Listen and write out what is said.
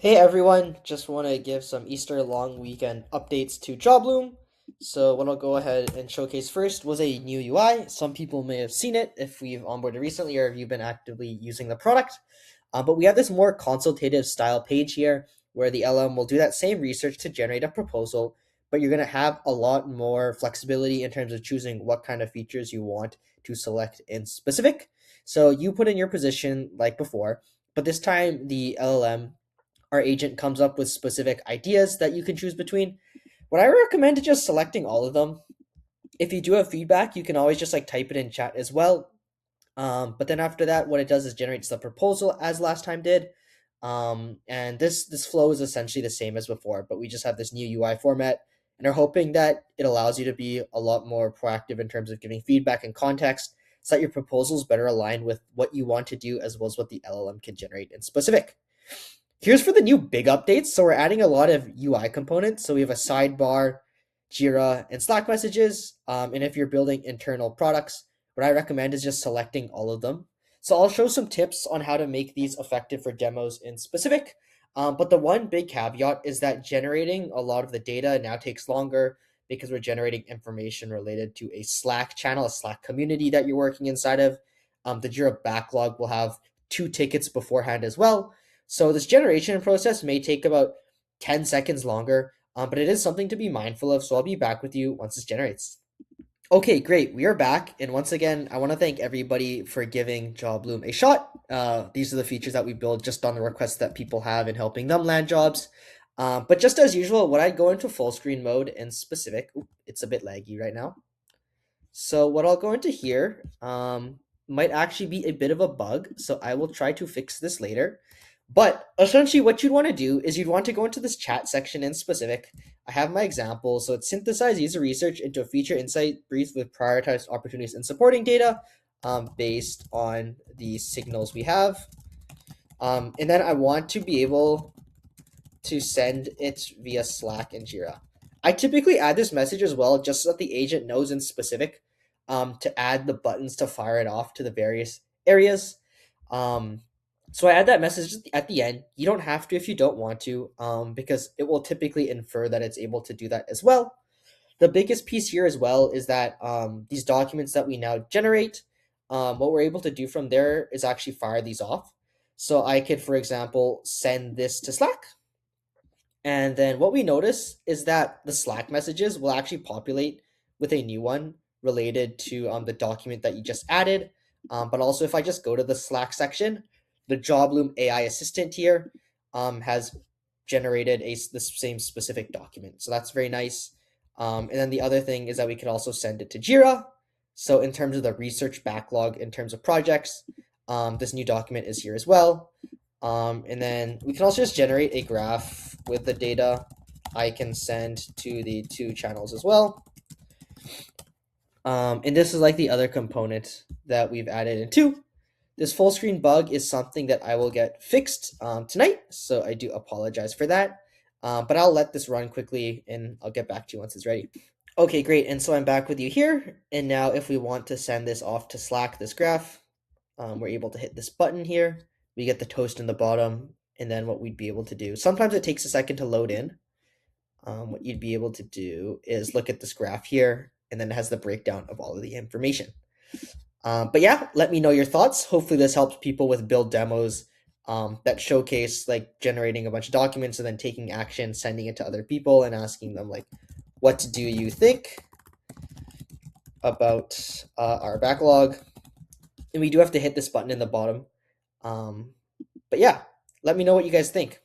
Hey everyone, just want to give some Easter long weekend updates to Jobloom. So what I'll go ahead and showcase first was a new UI. Some people may have seen it if we've onboarded recently or if you've been actively using the product. But we have this more consultative style page here where the LM will do that same research to generate a proposal, but you're going to have a lot more flexibility in terms of choosing what kind of features you want to select in specific. So you put in your position like before, but this time the LLM, our agent, comes up with specific ideas that you can choose between. What I recommend is just selecting all of them. If you do have feedback, you can always just like type it in chat as well. But then after that, what it does is generates the proposal as last time did. And this flow is essentially the same as before, but we just have this new UI format and are hoping that it allows you to be a lot more proactive in terms of giving feedback and context so that your proposals better align with what you want to do as well as what the LLM can generate in specific. Here's for the new big updates. So we're adding a lot of UI components. So we have a sidebar, JIRA, and Slack messages. And if you're building internal products, what I recommend is just selecting all of them. So I'll show some tips on how to make these effective for demos in specific. But the one big caveat is that generating a lot of the data now takes longer because we're generating information related to a Slack channel, a Slack community that you're working inside of. The JIRA backlog will have 2 tickets beforehand as well. So this generation process may take about 10 seconds longer, but it is something to be mindful of. So I'll be back with you once this generates. Okay, great. We are back. And once again, I want to thank everybody for giving Jobloom a shot. These are the features that we build just on the requests that people have and helping them land jobs. But just as usual, when I go into full screen mode in specific, it's a bit laggy right now. So what I'll go into here might actually be a bit of a bug. So I will try to fix this later. But essentially, what you'd want to do is you'd want to go into this chat section in specific. I have my example. So it's synthesize user research into a feature insight brief with prioritized opportunities and supporting data based on the signals we have. And then I want to be able to send it via Slack and JIRA. I typically add this message as well, just so that the agent knows in specific to add the buttons to fire it off to the various areas. Um, so I add that message at the end. You don't have to if you don't want to, because it will typically infer that it's able to do that as well. The biggest piece here as well is that these documents that we now generate, what we're able to do from there is actually fire these off. So I could, for example, send this to Slack, and then what we notice is that the Slack messages will actually populate with a new one related to the document that you just added. But also, if I just go to the Slack section, the Jobloom AI assistant here has generated the same specific document. So that's very nice. And then the other thing is that we can also send it to JIRA. So in terms of the research backlog, in terms of projects, this new document is here as well. And then we can also just generate a graph with the data I can send to the two channels as well. And this is like the other component that we've added into. This full screen bug is something that I will get fixed tonight, so I do apologize for that. But I'll let this run quickly and I'll get back to you once it's ready. Okay, great. And so I'm back with you here. And now if we want to send this off to Slack, this graph, we're able to hit this button here. We get the toast in the bottom, and then what we'd be able to do. Sometimes it takes a second to load in. What you'd be able to do is look at this graph here, and then it has the breakdown of all of the information. But yeah, let me know your thoughts. Hopefully this helps people with build demos that showcase like generating a bunch of documents and then taking action, sending it to other people and asking them like, what do you think about our backlog? And we do have to hit this button in the bottom. But yeah, let me know what you guys think.